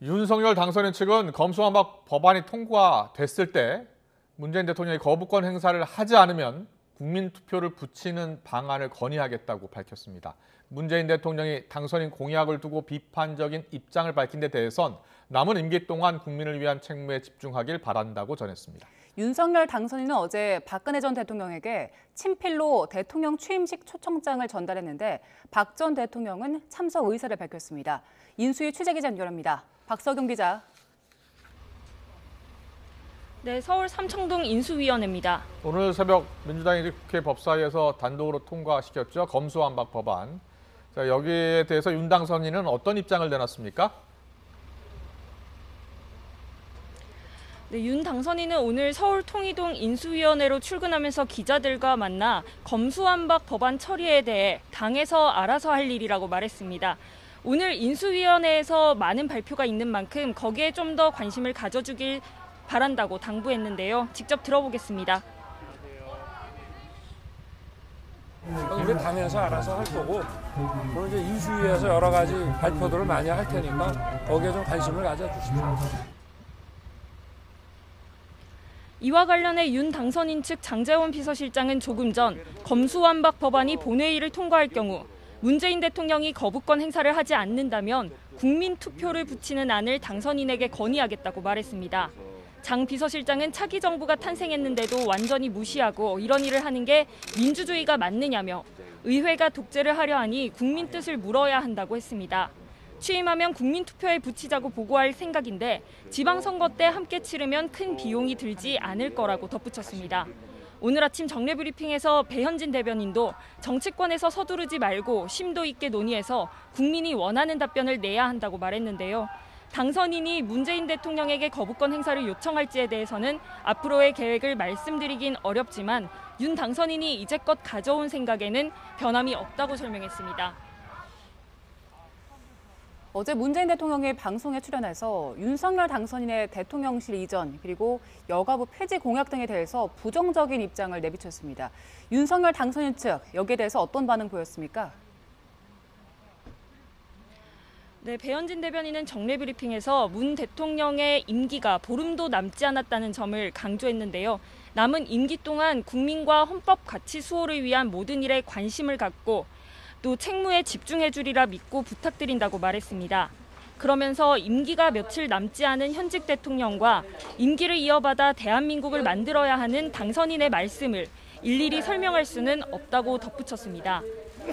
윤석열 당선인 측은 검수완박 법안이 통과됐을 때 문재인 대통령이 거부권 행사를 하지 않으면 국민투표를 붙이는 방안을 건의하겠다고 밝혔습니다. 문재인 대통령이 당선인 공약을 두고 비판적인 입장을 밝힌 데 대해선 남은 임기 동안 국민을 위한 책무에 집중하길 바란다고 전했습니다. 윤석열 당선인은 어제 박근혜 전 대통령에게 친필로 대통령 취임식 초청장을 전달했는데 박 전 대통령은 참석 의사를 밝혔습니다. 인수위 취재기자 연결합니다. 박서경 기자. 네, 서울 삼청동 인수위원회입니다. 오늘 새벽 민주당이 국회 법사위에서 단독으로 통과시켰죠. 검수완박 법안. 자, 여기에 대해서 윤 당선인은 어떤 입장을 내놨습니까? 네, 윤 당선인은 오늘 서울 통이동 인수위원회로 출근하면서 기자들과 만나 검수완박 법안 처리에 대해 당에서 알아서 할 일이라고 말했습니다. 오늘 인수위원회에서 많은 발표가 있는 만큼 거기에 좀 더 관심을 가져주길 바란다고 당부했는데요. 직접 들어보겠습니다. 우리 당에서 알아서 할 거고, 그리고 이제 인수위에서 여러 가지 발표들을 많이 할 테니까 거기에 좀 관심을 가져주십시오. 이와 관련해 윤 당선인 측 장제원 비서실장은 조금 전 검수완박 법안이 본회의를 통과할 경우 문재인 대통령이 거부권 행사를 하지 않는다면 국민 투표를 붙이는 안을 당선인에게 건의하겠다고 말했습니다. 장 비서실장은 차기 정부가 탄생했는데도 완전히 무시하고 이런 일을 하는 게 민주주의가 맞느냐며 의회가 독재를 하려 하니 국민 뜻을 물어야 한다고 했습니다. 취임하면 국민투표에 붙이자고 보고할 생각인데 지방선거 때 함께 치르면 큰 비용이 들지 않을 거라고 덧붙였습니다. 오늘 아침 정례브리핑에서 배현진 대변인도 정치권에서 서두르지 말고 심도 있게 논의해서 국민이 원하는 답변을 내야 한다고 말했는데요. 당선인이 문재인 대통령에게 거부권 행사를 요청할지에 대해서는 앞으로의 계획을 말씀드리긴 어렵지만 윤 당선인이 이제껏 가져온 생각에는 변함이 없다고 설명했습니다. 어제 문재인 대통령이 방송에 출연해서 윤석열 당선인의 대통령실 이전 그리고 여가부 폐지 공약 등에 대해서 부정적인 입장을 내비쳤습니다. 윤석열 당선인 측 여기에 대해서 어떤 반응 보였습니까? 네, 배현진 대변인은 정례브리핑에서 문 대통령의 임기가 보름도 남지 않았다는 점을 강조했는데요. 남은 임기 동안 국민과 헌법 가치 수호를 위한 모든 일에 관심을 갖고 또 책무에 집중해 주리라 믿고 부탁드린다고 말했습니다. 그러면서 임기가 며칠 남지 않은 현직 대통령과 임기를 이어받아 대한민국을 만들어야 하는 당선인의 말씀을 일일이 설명할 수는 없다고 덧붙였습니다.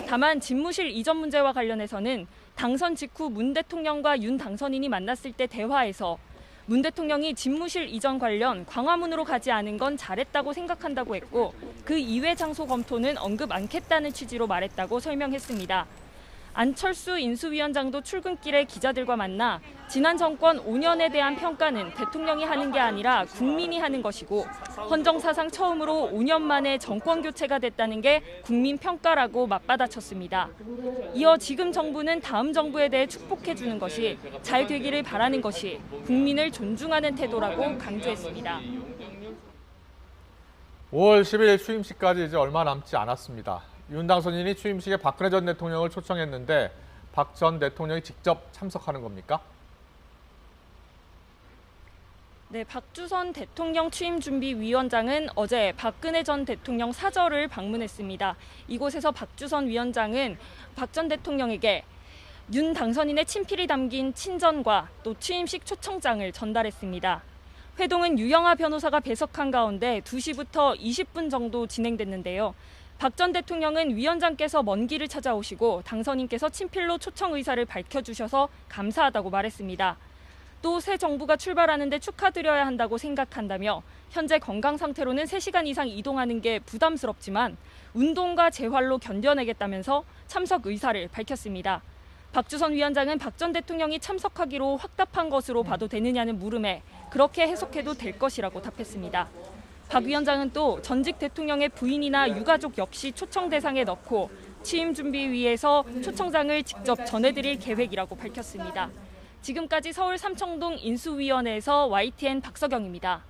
다만 집무실 이전 문제와 관련해서는 당선 직후 문 대통령과 윤 당선인이 만났을 때 대화에서 문 대통령이 집무실 이전 관련 광화문으로 가지 않은 건 잘했다고 생각한다고 했고 그 이외 장소 검토는 언급 않겠다는 취지로 말했다고 설명했습니다. 안철수 인수위원장도 출근길에 기자들과 만나 지난 정권 5년에 대한 평가는 대통령이 하는 게 아니라 국민이 하는 것이고 헌정사상 처음으로 5년 만에 정권 교체가 됐다는 게 국민 평가라고 맞받아쳤습니다. 이어 지금 정부는 다음 정부에 대해 축복해 주는 것이 잘 되기를 바라는 것이 국민을 존중하는 태도라고 강조했습니다. 5월 10일 취임식까지 이제 얼마 남지 않았습니다. 윤 당선인이 취임식에 박근혜 전 대통령을 초청했는데 박 전 대통령이 직접 참석하는 겁니까? 네, 박주선 대통령 취임준비위원장은 어제 박근혜 전 대통령 사저를 방문했습니다. 이곳에서 박주선 위원장은 박 전 대통령에게 윤 당선인의 친필이 담긴 친전과 또 취임식 초청장을 전달했습니다. 회동은 유영하 변호사가 배석한 가운데 2시부터 20분 정도 진행됐는데요. 박 전 대통령은 위원장께서 먼 길을 찾아오시고 당선인께서 친필로 초청 의사를 밝혀주셔서 감사하다고 말했습니다. 또 새 정부가 출발하는데 축하드려야 한다고 생각한다며 현재 건강 상태로는 3시간 이상 이동하는 게 부담스럽지만 운동과 재활로 견뎌내겠다면서 참석 의사를 밝혔습니다. 박주선 위원장은 박 전 대통령이 참석하기로 확답한 것으로 봐도 되느냐는 물음에 그렇게 해석해도 될 것이라고 답했습니다. 박 위원장은 또 전직 대통령의 부인이나 유가족 역시 초청 대상에 넣고 취임준비위에서 초청장을 직접 전해드릴 계획이라고 밝혔습니다. 지금까지 서울 삼청동 인수위원회에서 YTN 박서경입니다.